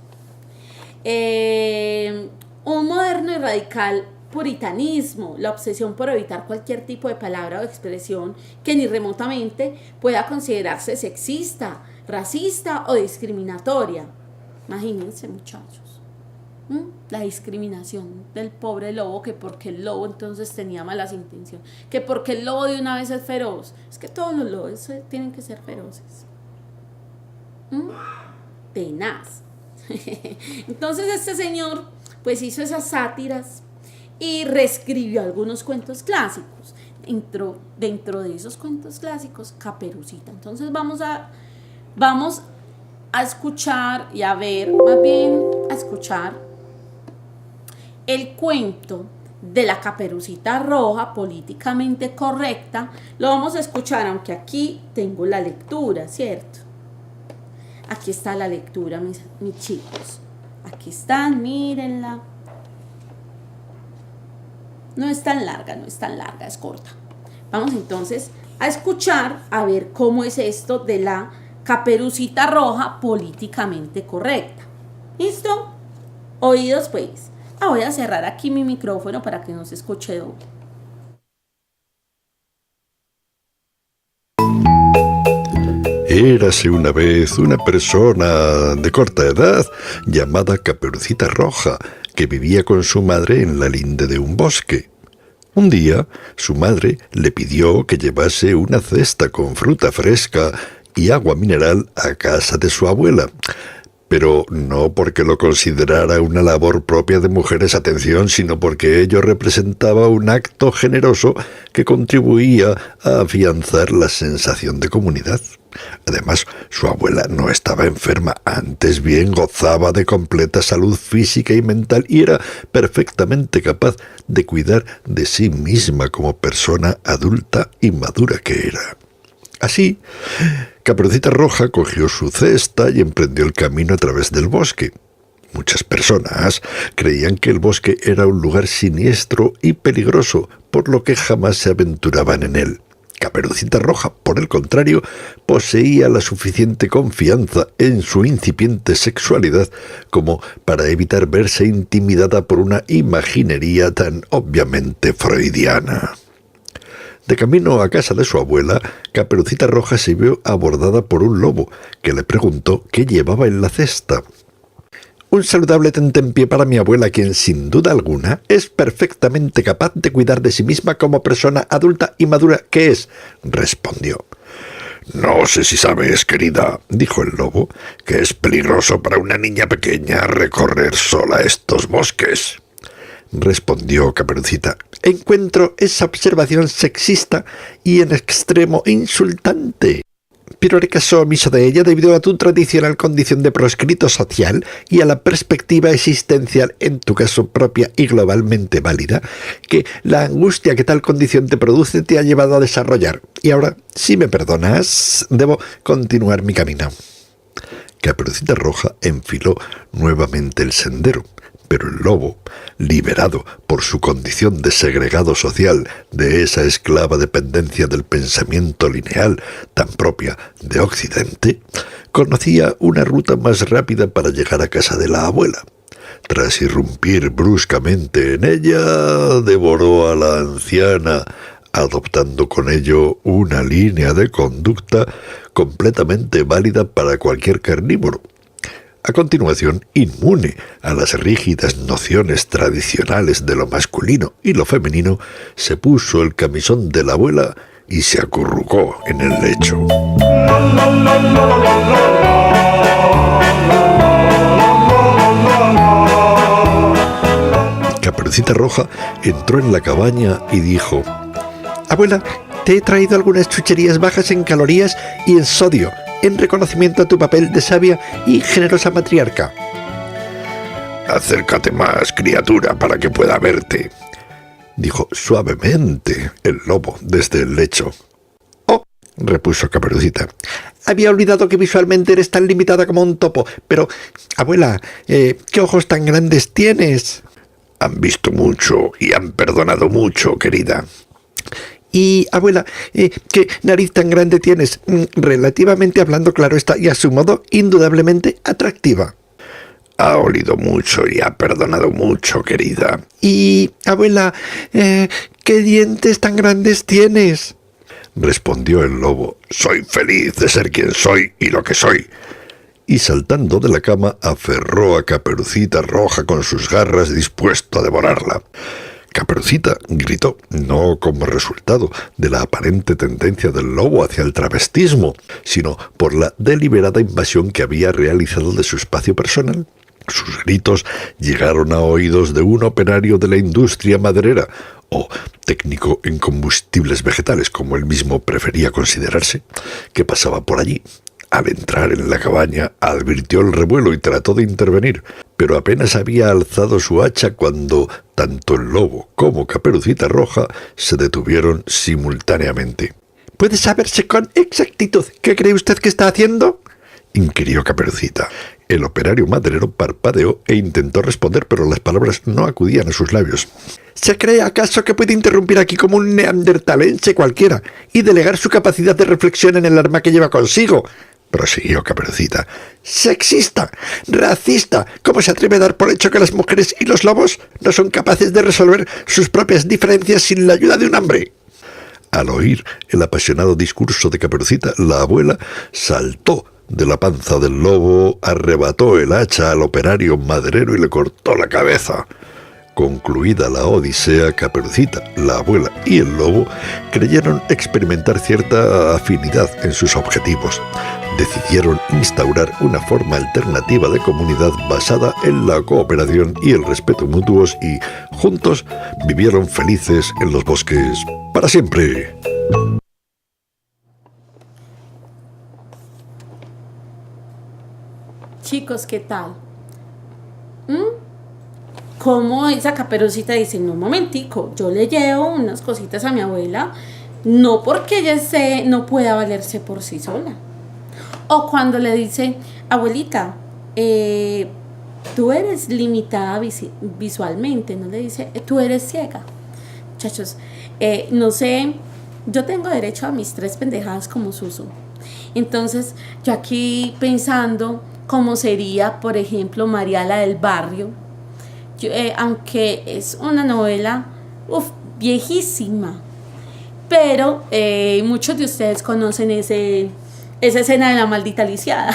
Un moderno y radical puritanismo, la obsesión por evitar cualquier tipo de palabra o expresión que ni remotamente pueda considerarse sexista, racista o discriminatoria. Imagínense, muchachos. La discriminación del pobre lobo, que porque el lobo entonces tenía malas intenciones, que porque el lobo de una vez es feroz. Es que todos los lobos tienen que ser feroces. Tenaz. Entonces este señor pues hizo esas sátiras y reescribió algunos cuentos clásicos. Dentro de esos cuentos clásicos, Caperucita. Entonces vamos a escuchar y a ver, más bien a escuchar el cuento de la Caperucita Roja, políticamente correcta. Lo vamos a escuchar, aunque aquí tengo la lectura, ¿cierto? Aquí está la lectura, mis chicos. Aquí están, mírenla. No es tan larga, es corta. Vamos entonces a escuchar, a ver cómo es esto de la Caperucita Roja políticamente correcta. ¿Listo? Oídos pues. Voy a cerrar aquí mi micrófono para que no se escuche doble. Érase una vez una persona de corta edad llamada Caperucita Roja, que vivía con su madre en la linde de un bosque. Un día, su madre le pidió que llevase una cesta con fruta fresca y agua mineral a casa de su abuela, pero no porque lo considerara una labor propia de mujeres, atención, sino porque ello representaba un acto generoso que contribuía a afianzar la sensación de comunidad. Además, su abuela no estaba enferma, antes bien gozaba de completa salud física y mental y era perfectamente capaz de cuidar de sí misma como persona adulta y madura que era. Así, Caperucita Roja cogió su cesta y emprendió el camino a través del bosque. Muchas personas creían que el bosque era un lugar siniestro y peligroso, por lo que jamás se aventuraban en él. Caperucita Roja, por el contrario, poseía la suficiente confianza en su incipiente sexualidad como para evitar verse intimidada por una imaginería tan obviamente freudiana. De camino a casa de su abuela, Caperucita Roja se vio abordada por un lobo, que le preguntó qué llevaba en la cesta. «Un saludable tentempié para mi abuela, quien, sin duda alguna, es perfectamente capaz de cuidar de sí misma como persona adulta y madura que es», respondió. «No sé si sabes, querida», dijo el lobo, «que es peligroso para una niña pequeña recorrer sola estos bosques», respondió Caperucita. «Encuentro esa observación sexista y en extremo insultante. Pero haré caso omiso de ella debido a tu tradicional condición de proscrito social y a la perspectiva existencial, en tu caso propia y globalmente válida, que la angustia que tal condición te produce te ha llevado a desarrollar. Y ahora, si me perdonas, debo continuar mi camino». Caperucita Roja enfiló nuevamente el sendero, pero el lobo, liberado por su condición de segregado social de esa esclava dependencia del pensamiento lineal tan propia de Occidente, conocía una ruta más rápida para llegar a casa de la abuela. Tras irrumpir bruscamente en ella, devoró a la anciana, adoptando con ello una línea de conducta completamente válida para cualquier carnívoro. A continuación, inmune a las rígidas nociones tradicionales de lo masculino y lo femenino, se puso el camisón de la abuela y se acurrucó en el lecho. Caperucita Roja entró en la cabaña y dijo: «Abuela, te he traído algunas chucherías bajas en calorías y en sodio, en reconocimiento a tu papel de sabia y generosa matriarca». «Acércate más, criatura, para que pueda verte», dijo suavemente el lobo desde el lecho. «Oh», repuso Caperucita, «había olvidado que visualmente eres tan limitada como un topo, pero, abuela, ¿qué ojos tan grandes tienes?» «Han visto mucho y han perdonado mucho, querida». «Y, abuela, ¿qué nariz tan grande tienes? Relativamente hablando, claro está, y a su modo indudablemente atractiva». «Ha olido mucho y ha perdonado mucho, querida». «Y, abuela, ¿qué dientes tan grandes tienes?», respondió el lobo. «Soy feliz de ser quien soy y lo que soy». y saltando de la cama aferró a Caperucita Roja con sus garras dispuesto a devorarla. Caperucita gritó, no como resultado de la aparente tendencia del lobo hacia el travestismo, sino por la deliberada invasión que había realizado de su espacio personal. Sus gritos llegaron a oídos de un operario de la industria maderera, o técnico en combustibles vegetales, como él mismo prefería considerarse, que pasaba por allí. Al entrar en la cabaña, advirtió el revuelo y trató de intervenir, pero apenas había alzado su hacha cuando tanto el lobo como Caperucita Roja se detuvieron simultáneamente. ¿Puede saberse con exactitud qué cree usted que está haciendo?, inquirió Caperucita. El operario maderero parpadeó e intentó responder, pero las palabras no acudían a sus labios. ¿Se cree acaso que puede interrumpir aquí como un neandertalense cualquiera y delegar su capacidad de reflexión en el arma que lleva consigo?, prosiguió Caperucita. ¡Sexista! ¡Racista! ¿Cómo se atreve a dar por hecho que las mujeres y los lobos no son capaces de resolver sus propias diferencias sin la ayuda de un hombre? Al oír el apasionado discurso de Caperucita, la abuela saltó de la panza del lobo, arrebató el hacha al operario maderero y le cortó la cabeza. Concluida la odisea, Caperucita, la abuela y el lobo creyeron experimentar cierta afinidad en sus objetivos. Decidieron instaurar una forma alternativa de comunidad basada en la cooperación y el respeto mutuos y, juntos, vivieron felices en los bosques para siempre. Chicos, ¿qué tal? ¿Cómo esa Caperucita dice, no, un momentico, yo le llevo unas cositas a mi abuela, no porque ella no pueda valerse por sí sola? O cuando le dice, abuelita, tú eres limitada visualmente, no le dice, tú eres ciega. Muchachos, no sé, yo tengo derecho a mis 3 pendejadas como Suso. Entonces, yo aquí pensando cómo sería, por ejemplo, Mariala del Barrio, aunque es una novela viejísima, pero muchos de ustedes conocen esa escena de la maldita lisiada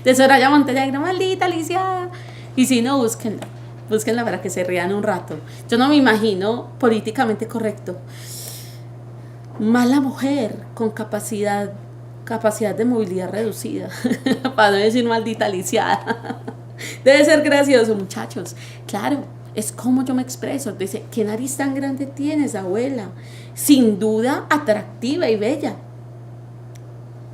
de Soraya Montenegro, maldita lisiada, y si no, búsquenla para que se rían un rato. Yo no me imagino políticamente correcto, mala mujer con capacidad de movilidad reducida para no decir maldita lisiada. Debe ser gracioso, muchachos. Claro, es como yo me expreso. Dice, ¿qué nariz tan grande tienes, abuela? Sin duda atractiva y bella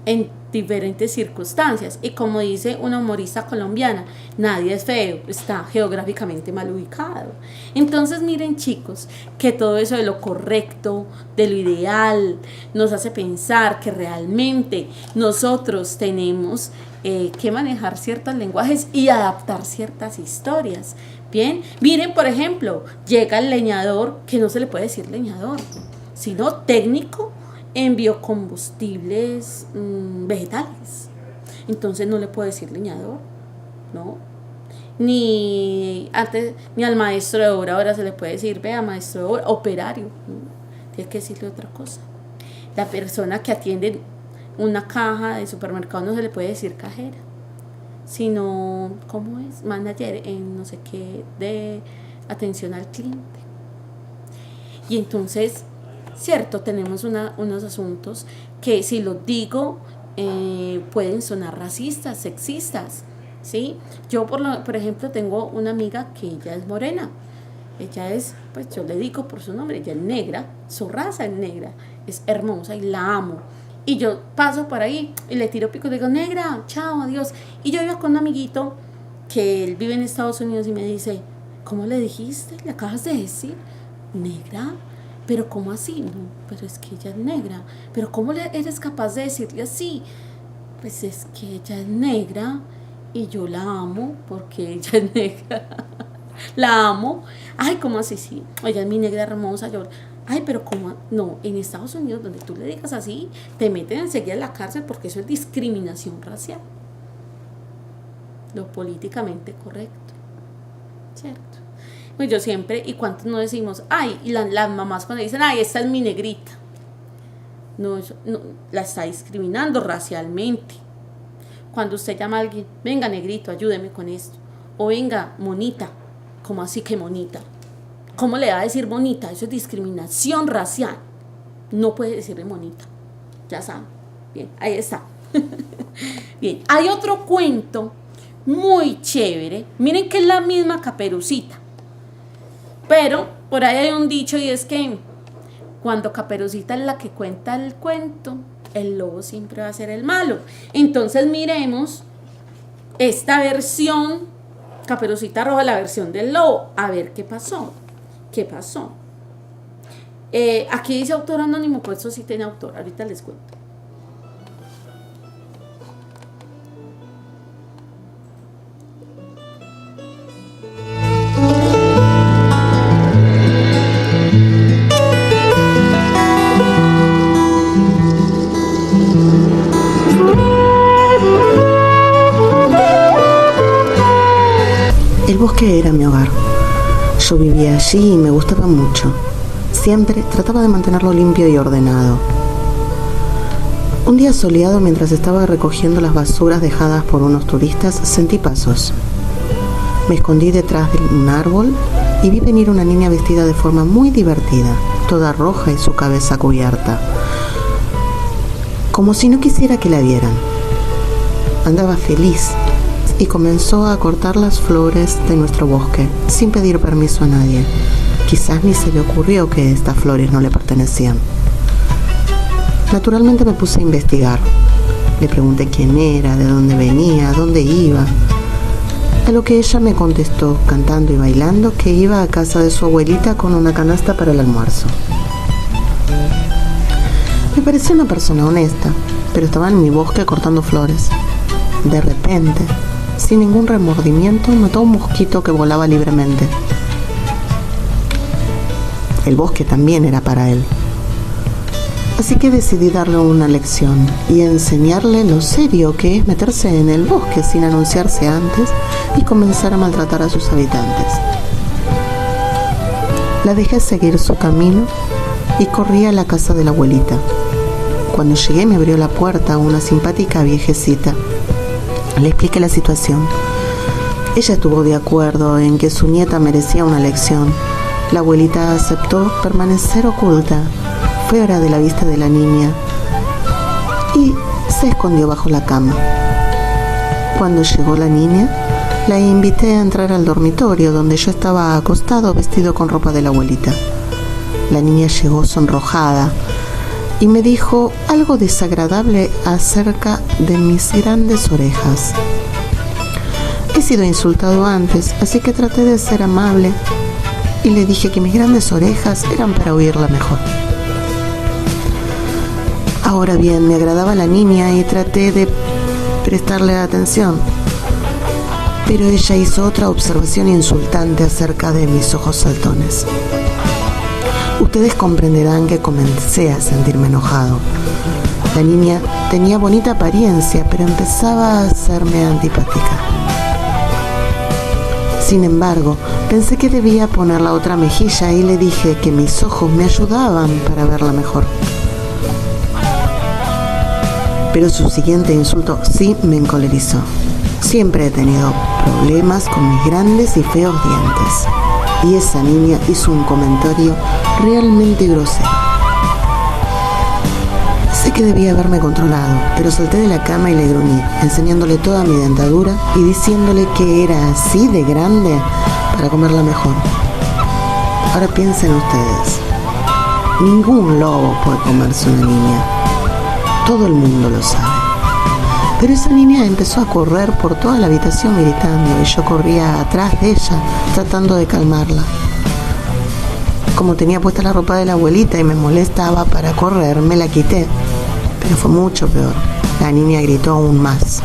en diferentes circunstancias. Y como dice una humorista colombiana, nadie es feo, está geográficamente mal ubicado. Entonces miren, chicos, que todo eso de lo correcto, de lo ideal, nos hace pensar que realmente nosotros tenemos que manejar ciertos lenguajes y adaptar ciertas historias. Bien, miren, por ejemplo, llega el leñador, que no se le puede decir leñador, sino técnico en biocombustibles vegetales. Entonces no le puedo decir leñador, ¿no? Ni al maestro de obra ahora se le puede decir, vea, maestro de obra, operario, ¿no? Tiene que decirle otra cosa. La persona que atiende una caja de supermercado no se le puede decir cajera, sino, ¿cómo es? Manager en no sé qué de atención al cliente. Y entonces, cierto, tenemos unos asuntos que, si los digo, pueden sonar racistas, sexistas, ¿sí? Yo, por ejemplo, tengo una amiga que ella es morena. Ella es, pues yo le digo por su nombre, ella es negra, su raza es negra, es hermosa y la amo. Y yo paso por ahí y le tiro pico y le digo, negra, chao, adiós. Y yo iba con un amiguito que él vive en Estados Unidos y me dice, ¿cómo le dijiste? ¿Le acabas de decir? ¿Negra? ¿Pero cómo así? No, pero es que ella es negra. ¿Pero cómo eres capaz de decirle así? Pues es que ella es negra y yo la amo porque ella es negra. La amo. Ay, ¿cómo así? Sí, ella es mi negra hermosa. Yo, ay, pero ¿cómo? No, en Estados Unidos, donde tú le digas así, te meten enseguida en la cárcel porque eso es discriminación racial. Lo políticamente correcto, ¿cierto? Pues yo siempre, y cuántos no decimos, ay, y las mamás cuando dicen, ay, esta es mi negrita. No, la está discriminando racialmente. cuando usted llama a alguien, venga negrito, ayúdeme con esto, o venga monita, ¿cómo así que monita? ¿Cómo le va a decir monita? Eso es discriminación racial. No puede decirle monita. Ya saben. Bien, ahí está. Bien, hay otro cuento muy chévere. Miren que es la misma Caperucita. Pero por ahí hay un dicho y es que cuando Caperucita es la que cuenta el cuento, el lobo siempre va a ser el malo. Entonces miremos esta versión, Caperucita Roja, la versión del lobo. A ver qué pasó. ¿Qué pasó? Aquí dice autor anónimo, pues eso sí tiene autor. Ahorita les cuento. El bosque era mi hogar. Yo vivía allí y me gustaba mucho. Siempre trataba de mantenerlo limpio y ordenado. Un día soleado, mientras estaba recogiendo las basuras dejadas por unos turistas, sentí pasos. Me escondí detrás de un árbol y vi venir una niña vestida de forma muy divertida, toda roja y su cabeza cubierta, como si no quisiera que la vieran. Andaba feliz y comenzó a cortar las flores de nuestro bosque sin pedir permiso a nadie. Quizás ni se le ocurrió que estas flores no le pertenecían. Naturalmente me puse a investigar. Le pregunté quién era, de dónde venía, dónde iba. A lo que ella me contestó, cantando y bailando, que iba a casa de su abuelita con una canasta para el almuerzo. Me pareció una persona honesta, pero estaba en mi bosque cortando flores. De repente, sin ningún remordimiento, mató a un mosquito que volaba libremente. El bosque también era para él. Así que decidí darle una lección y enseñarle lo serio que es meterse en el bosque sin anunciarse antes y comenzar a maltratar a sus habitantes. La dejé seguir su camino y corrí a la casa de la abuelita. Cuando llegué me abrió la puerta una simpática viejecita. Le expliqué la situación. Ella estuvo de acuerdo en que su nieta merecía una lección. La abuelita aceptó permanecer oculta, fuera de la vista de la niña, y se escondió bajo la cama. Cuando llegó la niña, la invité a entrar al dormitorio donde yo estaba acostado vestido con ropa de la abuelita. La niña llegó sonrojada y me dijo algo desagradable acerca de mis grandes orejas. He sido insultado antes, así que traté de ser amable y le dije que mis grandes orejas eran para oírla mejor. Ahora bien, me agradaba la niña y traté de prestarle atención, pero ella hizo otra observación insultante acerca de mis ojos saltones. Ustedes comprenderán que comencé a sentirme enojado. La niña tenía bonita apariencia, pero empezaba a hacerme antipática. Sin embargo, pensé que debía poner la otra mejilla y le dije que mis ojos me ayudaban para verla mejor. Pero su siguiente insulto sí me encolerizó. Siempre he tenido problemas con mis grandes y feos dientes. Y esa niña hizo un comentario realmente grosero. Sé que debía haberme controlado, pero salté de la cama y le gruñí, enseñándole toda mi dentadura y diciéndole que era así de grande para comerla mejor. Ahora piensen ustedes. Ningún lobo puede comerse una niña. Todo el mundo lo sabe. Pero esa niña empezó a correr por toda la habitación gritando y yo corría atrás de ella tratando de calmarla. Como tenía puesta la ropa de la abuelita y me molestaba para correr, me la quité. Pero fue mucho peor. La niña gritó aún más.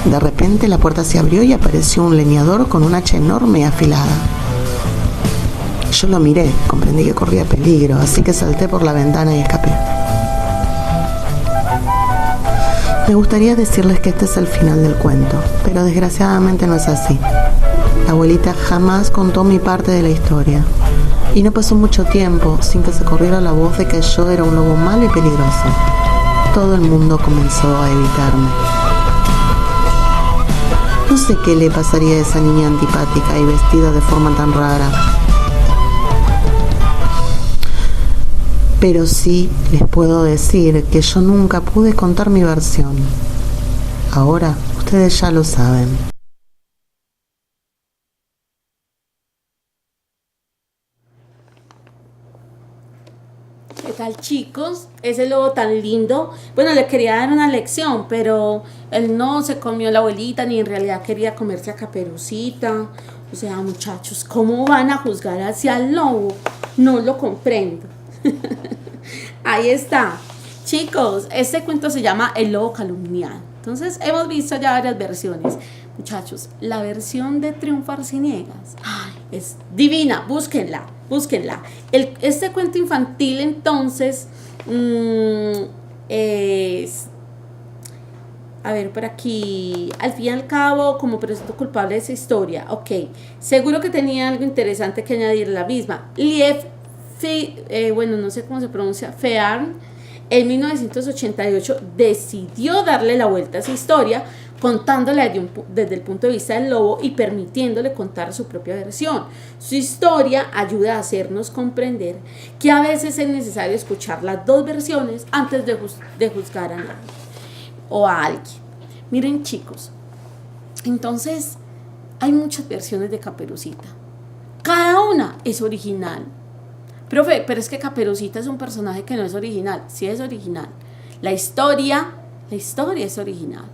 De repente la puerta se abrió y apareció un leñador con un hacha enorme y afilada. Yo lo miré, comprendí que corría peligro, así que salté por la ventana y escapé. Me gustaría decirles que este es el final del cuento, pero desgraciadamente no es así. La abuelita jamás contó mi parte de la historia, y no pasó mucho tiempo sin que se corriera la voz de que yo era un lobo malo y peligroso. Todo el mundo comenzó a evitarme. No sé qué le pasaría a esa niña antipática y vestida de forma tan rara. Pero sí les puedo decir que yo nunca pude contar mi versión. Ahora ustedes ya lo saben. ¿Qué tal, chicos? Ese lobo tan lindo. Bueno, le quería dar una lección, pero él no se comió a la abuelita, ni en realidad quería comerse a Caperucita. O sea, muchachos, ¿cómo van a juzgar hacia el lobo? No lo comprendo. Ahí está. Chicos, este cuento se llama El lobo calumniado. Entonces, hemos visto ya varias versiones. Muchachos, la versión de Triunfo Arciniegas es divina, búsquenla. Este cuento infantil, entonces, es... A ver, por aquí, al fin y al cabo, como presunto culpable de esa historia. Ok, seguro que tenía algo interesante que añadir la misma. Bueno, no sé cómo se pronuncia, Fearn, en 1988 decidió darle la vuelta a esa historia, contándole desde el punto de vista del lobo y permitiéndole contar su propia versión. Su historia ayuda a hacernos comprender que a veces es necesario escuchar las dos versiones antes de juzgar a nadie o a alguien. Miren, chicos, entonces hay muchas versiones de Caperucita. Cada una es original. Profe, pero es que Caperucita es un personaje que no es original. Sí es original. La historia es original.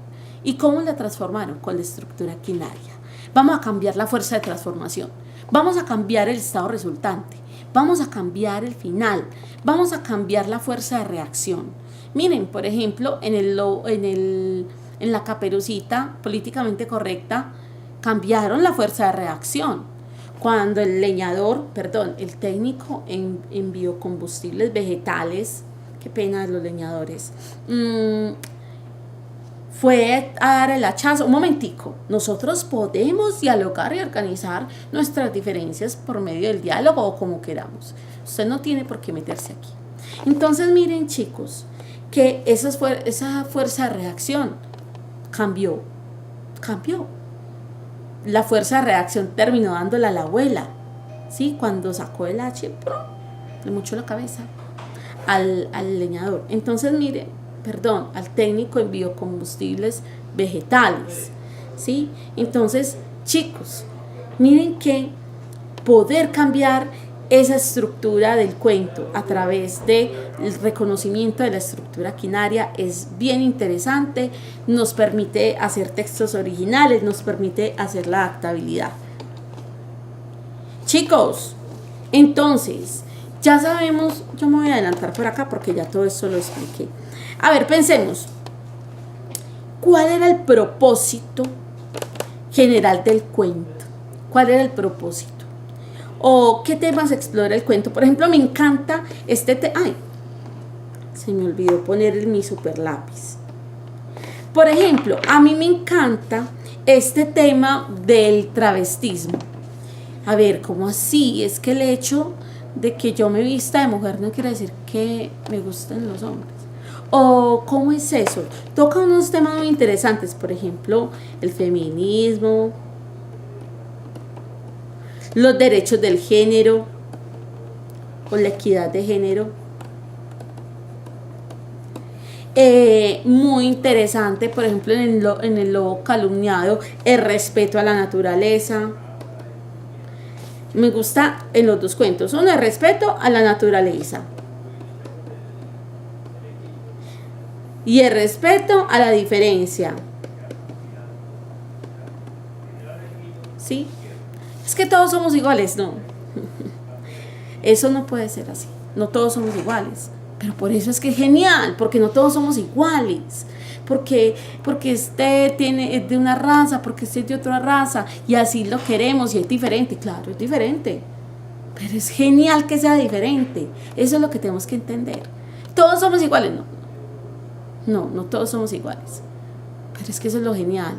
¿Y cómo la transformaron? Con la estructura quinaria. Vamos a cambiar la fuerza de transformación. Vamos a cambiar el estado resultante. Vamos a cambiar el final. Vamos a cambiar la fuerza de reacción. Miren, por ejemplo, en la Caperucita políticamente correcta, cambiaron la fuerza de reacción. Cuando el técnico en biocombustibles vegetales, qué pena de los leñadores, fue a dar el hachazo. Un momentico, nosotros podemos dialogar y organizar nuestras diferencias por medio del diálogo o como queramos. Usted no tiene por qué meterse aquí. Entonces miren, chicos, que esa fuerza de reacción cambió. La fuerza de reacción terminó dándola a la abuela, ¿sí? Cuando sacó el hacha, le mochó la cabeza al leñador. Entonces, al técnico en biocombustibles vegetales, ¿sí? Entonces, chicos, miren que poder cambiar esa estructura del cuento a través del reconocimiento de la estructura quinaria es bien interesante, nos permite hacer textos originales, nos permite hacer la adaptabilidad. Chicos, entonces, ya sabemos, yo me voy a adelantar por acá porque ya todo esto lo expliqué. A ver, pensemos, ¿cuál era el propósito general del cuento? ¿Cuál era el propósito? ¿O qué temas explora el cuento? Por ejemplo, me encanta se me olvidó poner mi super lápiz. Por ejemplo, a mí me encanta este tema del travestismo. A ver, ¿cómo así? Es que el hecho de que yo me vista de mujer no quiere decir que me gusten los hombres. ¿O cómo es eso? Toca unos temas muy interesantes, por ejemplo, el feminismo, los derechos del género o la equidad de género. Muy interesante, por ejemplo, en el lobo calumniado, el respeto a la naturaleza. Me gusta en los dos cuentos, uno el respeto a la naturaleza y el respeto a la diferencia. ¿Sí? Es que todos somos iguales, no. Eso no puede ser así. No todos somos iguales. Pero por eso es que es genial, porque no todos somos iguales. Porque este es de una raza, porque este es de otra raza, y así lo queremos, y es diferente. Claro, es diferente. Pero es genial que sea diferente. Eso es lo que tenemos que entender. ¿Todos somos iguales? No todos somos iguales. Pero es que eso es lo genial.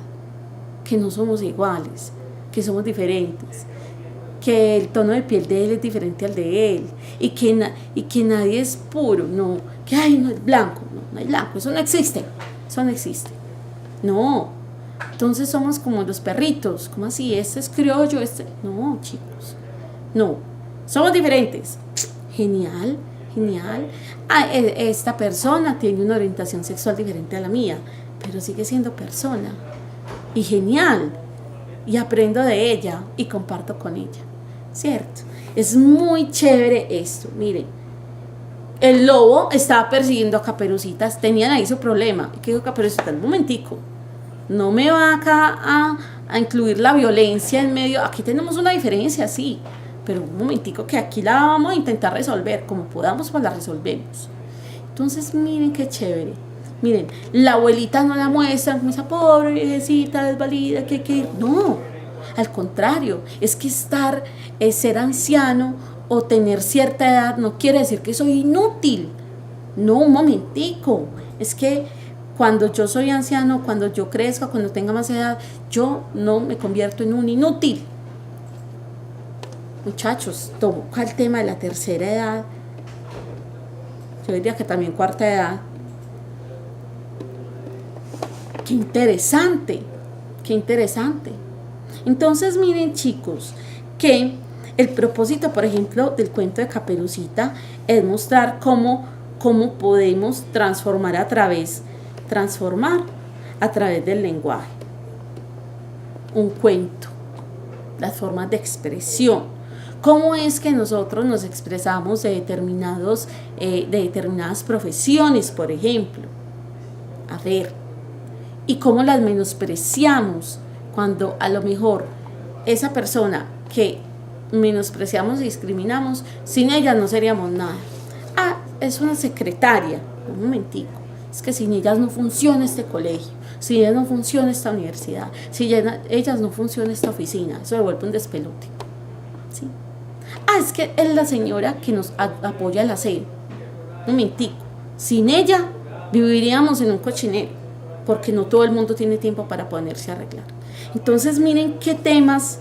Que no somos iguales, que somos diferentes, que el tono de piel de él es diferente al de él, y que nadie es puro, no, que no es blanco, no hay blanco, eso no existe, no, Entonces somos como los perritos, como así, este es criollo, este... No, chicos, no, somos diferentes. Genial, genial. Esta persona tiene una orientación sexual diferente a la mía, pero sigue siendo persona. Y genial. Y aprendo de ella y comparto con ella, ¿cierto? Es muy chévere esto. Miren, el lobo estaba persiguiendo a Caperucita, tenían ahí su problema. ¿Qué dijo Caperucita? Un momentico, no me va acá a incluir la violencia en medio. Aquí tenemos una diferencia, sí, pero un momentico que aquí la vamos a intentar resolver. Como podamos, pues la resolvemos. Entonces, miren qué chévere. Miren, la abuelita no la muestra como esa pobre viejecita desvalida que... No, al contrario, es que ser anciano o tener cierta edad no quiere decir que soy inútil. No, un momentico. Es que cuando yo soy anciano, cuando yo crezca, cuando tenga más edad, yo no me convierto en un inútil. Muchachos, toca el tema de la tercera edad. Yo diría que también cuarta edad. Qué interesante, qué interesante. Entonces miren, chicos, que el propósito, por ejemplo, del cuento de Caperucita es mostrar cómo podemos transformar a través del lenguaje. Un cuento, las formas de expresión. ¿Cómo es que nosotros nos expresamos de determinadas profesiones, por ejemplo? A ver, y cómo las menospreciamos cuando a lo mejor esa persona que menospreciamos y discriminamos, sin ella no seríamos nada. Es una secretaria. Un momentico, es que sin ellas no funciona este colegio, sin ellas no funciona esta universidad, sin ellas no funciona esta oficina. Eso se vuelve un despelote, ¿sí? Es que es la señora que nos apoya el aseo. Un momentico, sin ella viviríamos en un cochinero, porque no todo el mundo tiene tiempo para ponerse a arreglar. Entonces miren qué temas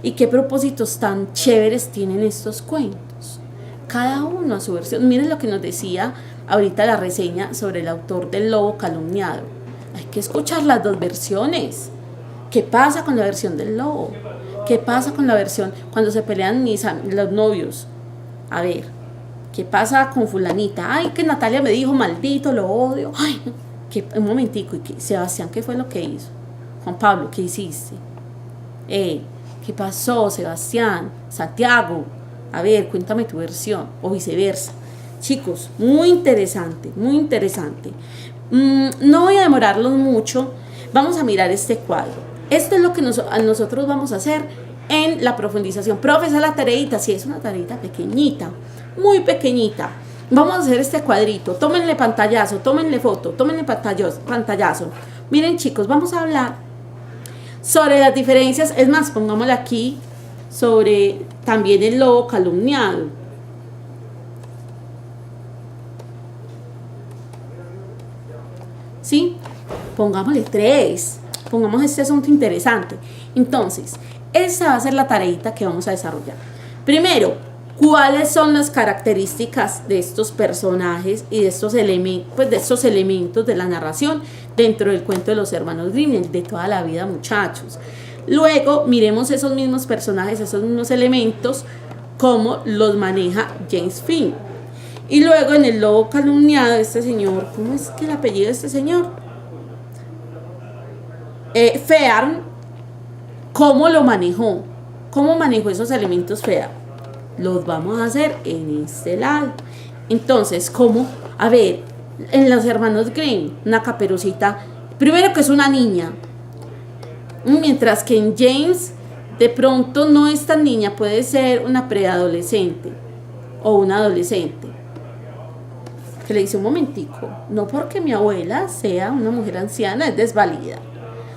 y qué propósitos tan chéveres tienen estos cuentos, cada uno a su versión. Miren lo que nos decía ahorita la reseña sobre el autor del lobo calumniado. Hay que escuchar las dos versiones. ¿Qué pasa con la versión del lobo? ¿Qué pasa con la versión cuando se pelean los novios? A ver, ¿qué pasa con fulanita? Que Natalia me dijo, maldito, lo odio. Un momentico, ¿y Sebastián qué fue lo que hizo? Juan Pablo, ¿qué hiciste? ¿Qué pasó, Sebastián? Santiago, a ver, cuéntame tu versión, o viceversa. Chicos, muy interesante, muy interesante. No voy a demorarlos mucho. Vamos a mirar este cuadro. Esto es lo que nosotros vamos a hacer en la profundización. Profe, esa es la tareita. Sí, es una tareita pequeñita, muy pequeñita. Vamos a hacer este cuadrito. Tómenle pantallazo, tómenle foto, tómenle pantallazo. Miren, chicos, vamos a hablar sobre las diferencias. Es más, pongámosle aquí sobre también el lobo calumniado. ¿Sí? Pongámosle 3. Pongamos este asunto interesante. Entonces, esa va a ser la tareita que vamos a desarrollar. Primero, ¿cuáles son las características de estos personajes y de estos elementos de la narración dentro del cuento de los hermanos Grimm, de toda la vida, muchachos? Luego, miremos esos mismos personajes, esos mismos elementos, cómo los maneja James Finn. Y luego, en el lobo calumniado, este señor, ¿cómo es que el apellido de este señor? Fearn, ¿cómo lo manejó? ¿Cómo manejó esos elementos Fearn? Los vamos a hacer en este lado. Entonces, ¿cómo? A ver, en los hermanos Grimm, una Caperucita, primero que es una niña, mientras que en James, de pronto no es tan niña, puede ser una preadolescente o una adolescente. Que le dice, un momentico, no porque mi abuela sea una mujer anciana es desvalida.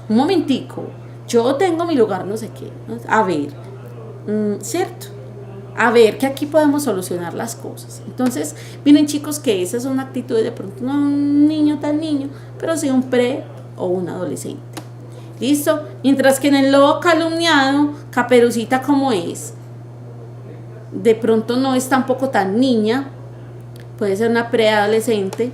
Un momentico, yo tengo mi lugar, no sé qué. A ver, ¿cierto? A ver, que aquí podemos solucionar las cosas. Entonces, miren, chicos, que esa es una actitud de pronto no un niño tan niño, pero sí un pre o un adolescente. ¿Listo? Mientras que en el lobo calumniado, Caperucita, ¿cómo es? De pronto no es tampoco tan niña, puede ser una preadolescente,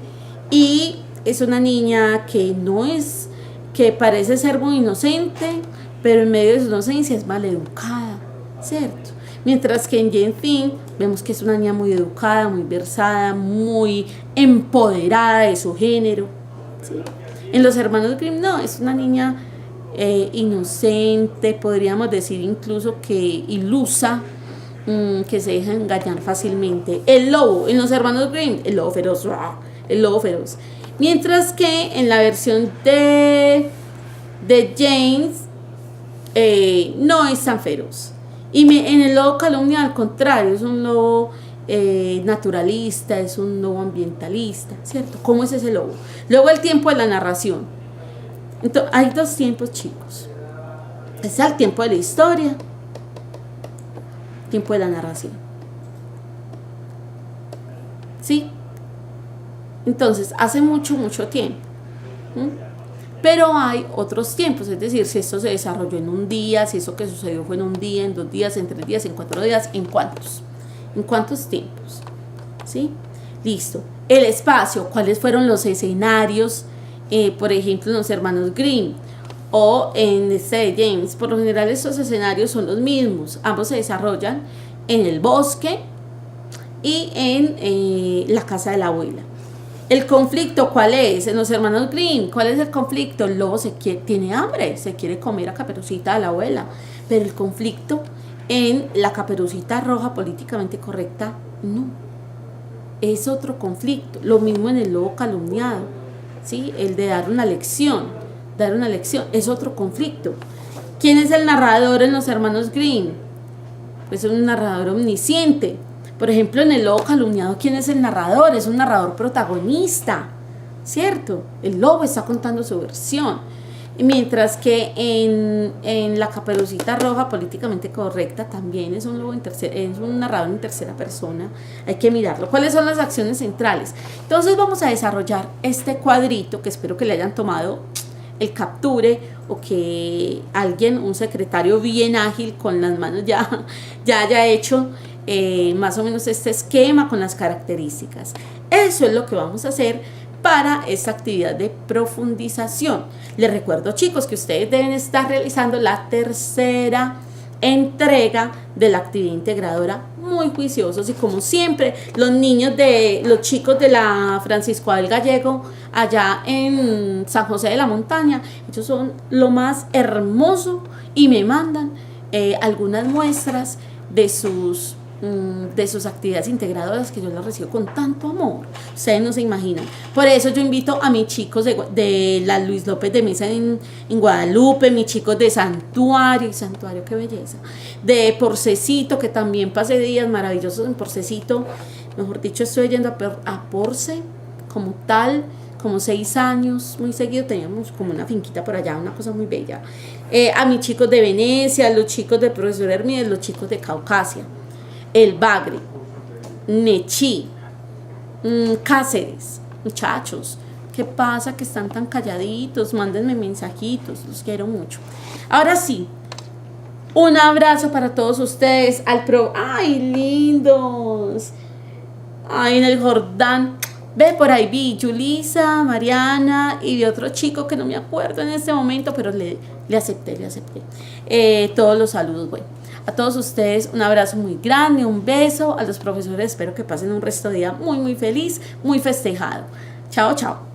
y es una niña que no es que parece ser muy inocente, pero en medio de su inocencia es maleducada, ¿cierto? Mientras que en Jane Finn vemos que es una niña muy educada, muy versada, muy empoderada de su género, ¿sí? En los hermanos Grimm no, es una niña inocente, podríamos decir incluso que ilusa, que se deja engañar fácilmente. El lobo, en los hermanos Grimm, el lobo feroz, el lobo feroz. Mientras que en la versión de James no es tan feroz. Y en el lobo calumniado, al contrario, es un lobo naturalista, es un lobo ambientalista, ¿cierto? ¿Cómo es ese lobo? Luego el tiempo de la narración. Entonces, hay dos tiempos, chicos. Es el tiempo de la historia, tiempo de la narración. ¿Sí? Entonces, hace mucho tiempo. Pero hay otros tiempos, es decir, si esto se desarrolló en un día, si eso que sucedió fue en un día, en 2 días, en 3 días, en 4 días, ¿en cuántos? ¿En cuántos tiempos? ¿Sí? Listo. El espacio, ¿cuáles fueron los escenarios? Por ejemplo, en los hermanos Grimm o en este de James. Por lo general estos escenarios son los mismos. Ambos se desarrollan en el bosque y en la casa de la abuela. El conflicto, ¿cuál es? En los hermanos Grimm, ¿cuál es el conflicto? El lobo tiene hambre, se quiere comer a Caperucita, a la abuela. Pero el conflicto en la Caperucita Roja, políticamente correcta, no. Es otro conflicto. Lo mismo en el lobo calumniado, ¿sí? El de dar una lección, es otro conflicto. ¿Quién es el narrador en los hermanos Grimm? Pues es un narrador omnisciente. Por ejemplo, en el lobo calumniado, ¿quién es el narrador? Es un narrador protagonista, ¿cierto? El lobo está contando su versión. Mientras que en la Caperucita Roja, políticamente correcta, también es un narrador en tercera persona. Hay que mirarlo. ¿Cuáles son las acciones centrales? Entonces vamos a desarrollar este cuadrito, que espero que le hayan tomado el capture, o que alguien, un secretario bien ágil con las manos ya haya hecho más o menos este esquema con las características. Eso es lo que vamos a hacer para esta actividad de profundización. Les recuerdo, chicos, que ustedes deben estar realizando la tercera entrega de la actividad integradora, muy juiciosos, y como siempre los chicos de la Francisco Abel Gallego allá en San José de la Montaña, ellos son lo más hermoso y me mandan algunas muestras de sus actividades integradoras, que yo las recibo con tanto amor, ustedes no se imaginan. Por eso yo invito a mis chicos de la Luis López de Mesa en Guadalupe, mis chicos de Santuario, qué belleza, de Porcecito, que también pasé días maravillosos en Porcecito, mejor dicho, estoy yendo a Porce como tal, como 6 años, muy seguido teníamos como una finquita por allá, una cosa muy bella. A mis chicos de Venecia, los chicos del profesor Hermídez, los chicos de Caucasia, El Bagre, Nechí, Cáceres. Muchachos, ¿qué pasa que están tan calladitos? Mándenme mensajitos, los quiero mucho. Ahora sí, un abrazo para todos ustedes. ¡Ay, lindos! Ay, en el Jordán. Ve, por ahí vi Yulisa, Mariana y de otro chico que no me acuerdo en este momento, pero le acepté. Todos los saludos, bueno. A todos ustedes un abrazo muy grande, un beso. A los profesores espero que pasen un resto de día muy feliz, muy festejado. Chao, chao.